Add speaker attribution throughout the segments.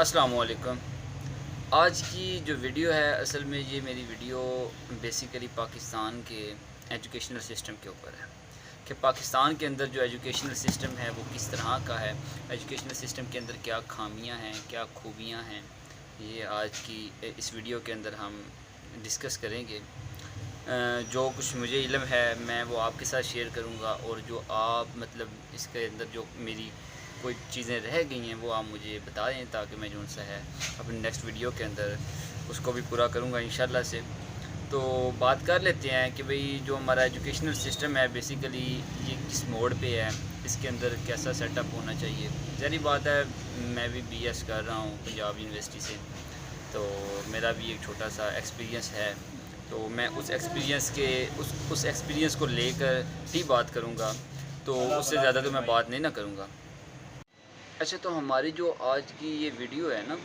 Speaker 1: अस्सलाम वालेकुम। आज की जो वीडियो है असल में ये मेरी वीडियो बेसिकली पाकिस्तान के एजुकेशनल सिस्टम के ऊपर है कि पाकिस्तान के अंदर जो एजुकेशनल सिस्टम है वो किस तरह का है, एजुकेशनल सिस्टम के अंदर क्या खामियां हैं, क्या खूबियां हैं, ये आज की इस वीडियो के अंदर हम डिस्कस करेंगे। जो कुछ मुझे इल्म है मैं वो आपके साथ शेयर करूँगा और जो आप मतलब इसके अंदर जो मेरी कोई चीज़ें रह गई हैं वो आप मुझे बता दें ताकि मैं जो सा है अपनी नेक्स्ट वीडियो के अंदर उसको भी पूरा करूँगा इंशाल्लाह से। तो बात कर लेते हैं कि भाई जो हमारा एजुकेशनल सिस्टम है बेसिकली ये किस मोड़ पे है, इसके अंदर कैसा सेटअप होना चाहिए। ज़ाहिर बात है मैं भी बीएस कर रहा हूँ पंजाब यूनिवर्सिटी से, तो मेरा भी एक छोटा सा एक्सपीरियंस है। तो मैं उस एक्सपीरियंस के उस एक्सपीरियंस को लेकर ही बात करूँगा, तो उससे ज़्यादा तो मैं बात नहीं ना करूँगा। अच्छा, तो हमारी जो आज की ये वीडियो है ना,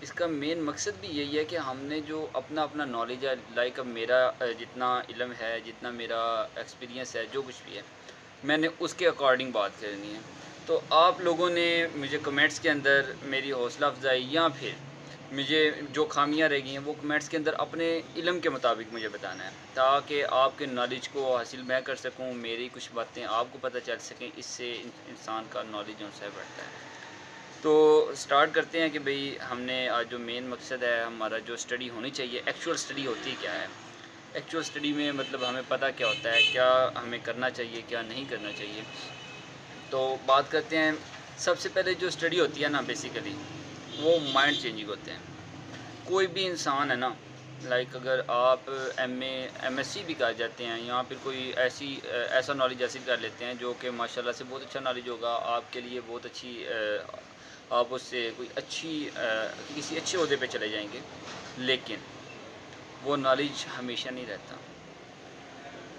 Speaker 1: इसका मेन मकसद भी यही है कि हमने जो अपना अपना नॉलेज है, लाइक अब मेरा जितना इल्म है, जितना मेरा एक्सपीरियंस है, जो कुछ भी है मैंने उसके अकॉर्डिंग बात करनी है। तो आप लोगों ने मुझे कमेंट्स के अंदर मेरी हौसला अफजाई या फिर मुझे जो खामियां रह गई हैं वो कमेंट्स के अंदर अपने इल्म के मुताबिक मुझे बताना है, ताकि आपके नॉलेज को हासिल मैं कर सकूं, मेरी कुछ बातें आपको पता चल सकें। इससे इंसान का नॉलेज जो है बढ़ता है। तो स्टार्ट करते हैं कि भाई हमने आज जो मेन मकसद है हमारा, जो स्टडी होनी चाहिए, एक्चुअल स्टडी होती क्या है। एक्चुअल स्टडी में मतलब हमें पता क्या होता है, क्या हमें करना चाहिए, क्या नहीं करना चाहिए। तो बात करते हैं, सबसे पहले जो स्टडी होती है ना बेसिकली वो माइंड चेंजिंग होते हैं। कोई भी इंसान है ना, लाइक अगर आप एमएससी भी कर जाते हैं या फिर कोई ऐसा नॉलेज हासिल कर लेते हैं जो कि माशाल्लाह से बहुत अच्छा नॉलेज होगा आपके लिए, बहुत अच्छी आप उससे कोई किसी अच्छे ओहदे पे चले जाएंगे, लेकिन वो नॉलेज हमेशा नहीं रहता।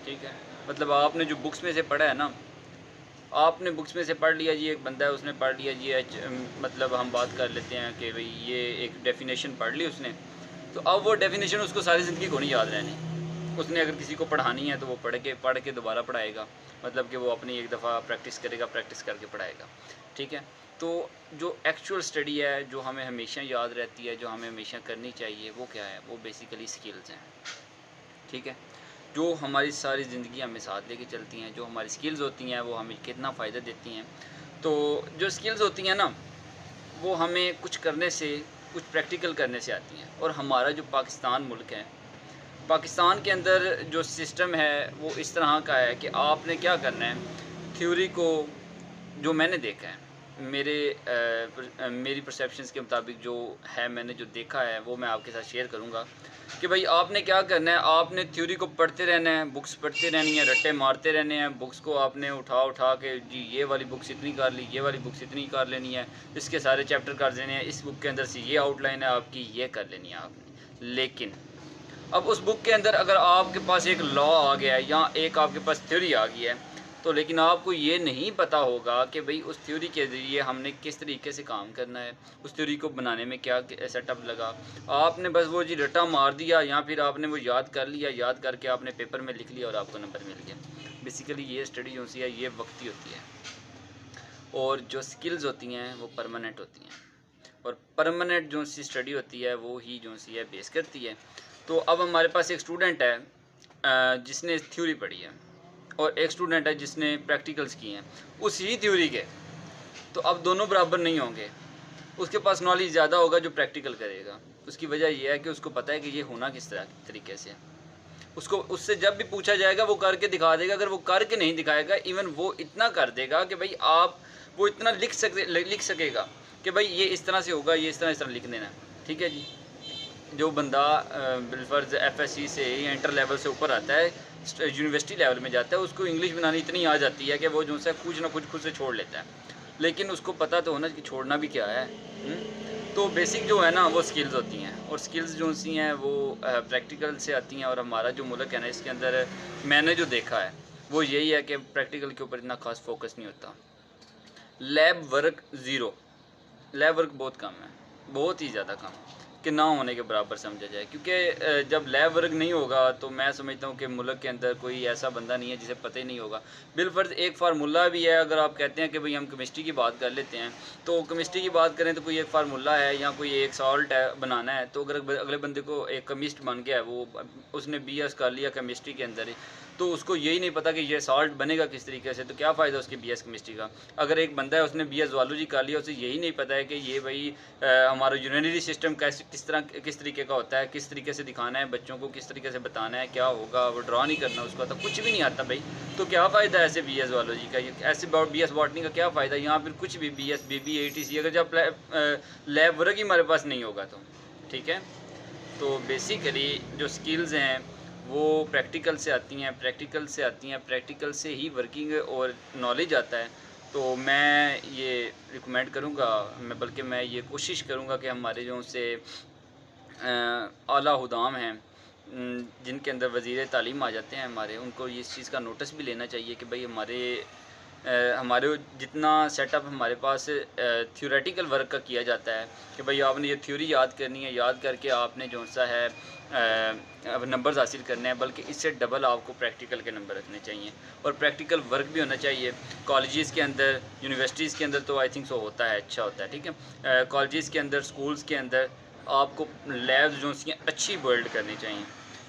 Speaker 1: ठीक है, मतलब आपने जो बुक्स में से पढ़ा है ना, आपने बुक्स में से पढ़ लिया जी, एक बंदा है उसने पढ़ लिया जी मतलब हम बात कर लेते हैं कि भाई ये एक डेफिनेशन पढ़ ली उसने, तो अब वो डेफिनेशन उसको सारी ज़िंदगी को नहीं याद रहनी। उसने अगर किसी को पढ़ानी है तो वो पढ़ के दोबारा पढ़ाएगा, मतलब कि वो अपनी एक दफ़ा प्रैक्टिस करेगा, प्रैक्टिस करके पढ़ाएगा। ठीक है, तो जो एक्चुअल स्टडी है जो हमें हमेशा याद रहती है, जो हमें हमेशा करनी चाहिए, वो क्या है, वो बेसिकली स्किल्स हैं। ठीक है, जो हमारी सारी ज़िंदगी हमें साथ लेके चलती हैं, जो हमारी स्किल्स होती हैं वो हमें कितना फ़ायदा देती हैं। तो जो स्किल्स होती हैं ना, वो हमें कुछ करने से, कुछ प्रैक्टिकल करने से आती हैं। और हमारा जो पाकिस्तान मुल्क है, पाकिस्तान के अंदर जो सिस्टम है वो इस तरह का है कि आपने क्या करना है, थ्योरी को, जो मैंने देखा है, मेरी परसेप्शंस के मुताबिक जो है, मैंने जो देखा है वो मैं आपके साथ शेयर करूँगा कि भाई आपने क्या करना है। आपने थ्योरी को पढ़ते रहना है, बुक्स पढ़ते रहनी है, रट्टे मारते रहने हैं। बुक्स को आपने उठा उठा के जी ये वाली बुक्स इतनी कर ली, ये वाली बुक्स इतनी कर लेनी है, इसके सारे चैप्टर कर देने हैं, इस बुक के अंदर से ये आउटलाइन है आपकी, ये कर लेनी है आपने। लेकिन अब उस बुक के अंदर अगर आपके पास एक लॉ आ गया है या एक आपके पास थ्योरी आ गई है, तो लेकिन आपको ये नहीं पता होगा कि भाई उस थ्योरी के ज़रिए हमने किस तरीके से काम करना है, उस थ्योरी को बनाने में क्या सेटअप लगा। आपने बस वो जी रट्टा मार दिया या फिर आपने वो याद कर लिया, याद करके आपने पेपर में लिख लिया और आपको नंबर मिल गया। बेसिकली ये स्टडी जो सी है ये वक्ती होती है, और जो स्किल्स होती हैं वो परमानेंट होती हैं। और परमानेंट जो सी स्टडी होती है वो ही जो सी है बेस करती है। तो अब हमारे पास एक स्टूडेंट है जिसने थ्योरी पढ़ी है, और एक स्टूडेंट है जिसने प्रैक्टिकल्स किए हैं उसी थ्योरी के। तो अब दोनों बराबर नहीं होंगे। उसके पास नॉलेज ज़्यादा होगा जो प्रैक्टिकल करेगा। उसकी वजह यह है कि उसको पता है कि ये होना किस तरह तरीके से है। उसको उससे जब भी पूछा जाएगा वो करके दिखा देगा। अगर वो करके नहीं दिखाएगा, इवन वो इतना कर देगा कि भाई आप वो इतना लिख सकेगा कि भाई ये इस तरह से होगा, ये इस तरह लिख देना। ठीक है जी। जो बंदा बिलफर्ज एफएससी से या इंटर लेवल से ऊपर आता है, यूनिवर्सिटी लेवल में जाता है, उसको इंग्लिश बनानी इतनी आ जाती है कि वो जो है कुछ ना कुछ खुद से छोड़ लेता है। लेकिन उसको पता तो होना कि छोड़ना भी क्या है। तो बेसिक जो है ना वो स्किल्स होती हैं, और स्किल्स जो सी हैं वो प्रैक्टिकल से आती हैं। और हमारा जो मुल्क है ना, इसके अंदर मैंने जो देखा है वो यही है कि प्रैक्टिकल के ऊपर इतना खास फोकस नहीं होता। Lab work zero, lab work बहुत कम है, बहुत ही ज़्यादा कम। कि ना होने के बराबर समझा जाए, क्योंकि जब लैब वर्क नहीं होगा तो मैं समझता हूँ कि मुल्क के अंदर कोई ऐसा बंदा नहीं है जिसे पता ही नहीं होगा। बिलफ़र्ज़ एक फ़ार्मूला भी है, अगर आप कहते हैं कि भई हम केमिस्ट्री की बात कर लेते हैं, तो केमिस्ट्री की बात करें तो कोई एक फ़ार्मूला है या कोई एक सॉल्ट है बनाना है, तो अगर अगले बंदे को एक केमिस्ट बन गया है, वो उसने बीएस कर लिया केमिस्ट्री के अंदर ही, तो उसको यही नहीं पता कि ये सॉल्ट बनेगा किस तरीके से, तो क्या फ़ायदा उसकी बीएस केमिस्ट्री का। अगर एक बंदा है उसने बीएस ज़ूलॉजी कर लिया, उसे यही नहीं पता है कि ये भई हमारा यूरिनरी सिस्टम कैसे किस तरीके का होता है, किस तरीके से दिखाना है बच्चों को, किस तरीके से बताना है, क्या होगा, वो ड्रा नहीं करना उसको आता, कुछ भी नहीं आता भई। तो क्या फ़ायदा है ऐसे बीएस ज़ूलॉजी का, ये ऐसे बीएस बॉटनी का क्या फ़ायदा, या फिर कुछ भी बीएस, बीबी, एटीसी, अगर जब लैब वर्क ही हमारे पास नहीं होगा तो, ठीक है? तो बेसिकली जो स्किल्स हैं वो प्रैक्टिकल से आती हैं, प्रैक्टिकल से ही वर्किंग और नॉलेज आता है। तो मैं ये रिकमेंड करूँगा, मैं ये कोशिश करूँगा कि हमारे जो से आला हुदाम हैं, जिनके अंदर वज़ीर तालीम आ जाते हैं हमारे, उनको ये इस चीज़ का नोटिस भी लेना चाहिए कि भई हमारे जितना सेटअप हमारे पास थ्योरेटिकल वर्क का किया जाता है कि भाई आपने ये थ्योरी याद करनी है, याद करके आपने जो सा है अब नंबर्स हासिल करने हैं, बल्कि इससे डबल आपको प्रैक्टिकल के नंबर रखने चाहिए और प्रैक्टिकल वर्क भी होना चाहिए। कॉलेजेस के अंदर, यूनिवर्सिटीज़ के अंदर तो आई थिंक सो होता है, अच्छा होता है, ठीक है। कॉलेजेस के अंदर, स्कूल्स के अंदर आपको लैब्स जो सी अच्छी बिल्ड करनी चाहिए,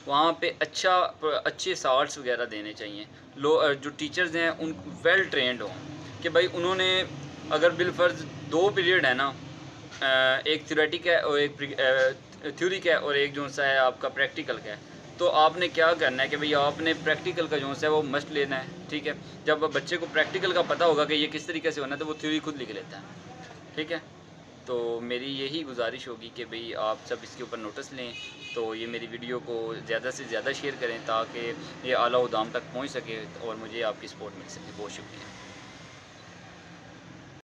Speaker 1: वहाँ पे अच्छे सॉल्ट्स वगैरह देने चाहिए। जो टीचर्स हैं उन वेल ट्रेंड हों कि भाई उन्होंने, अगर बिलफ़र्ज़ 2 पीरियड है ना, एक थ्योरेटिक है और एक थ्योरी का है और एक जो सा है आपका प्रैक्टिकल का है, तो आपने क्या करना है कि भई आपने प्रैक्टिकल का जो सा है वो मस्ट लेना है, ठीक है। जब बच्चे को प्रैक्टिकल का पता होगा कि ये किस तरीके से होना है, तो वो थ्योरी खुद लिख लेता है, ठीक है। तो मेरी यही गुजारिश होगी कि भई आप सब इसके ऊपर नोटिस लें, तो ये मेरी वीडियो को ज़्यादा से ज़्यादा शेयर करें ताकि ये आला उदाम तक पहुँच सके और मुझे आपकी सपोर्ट मिल सके। बहुत शुक्रिया।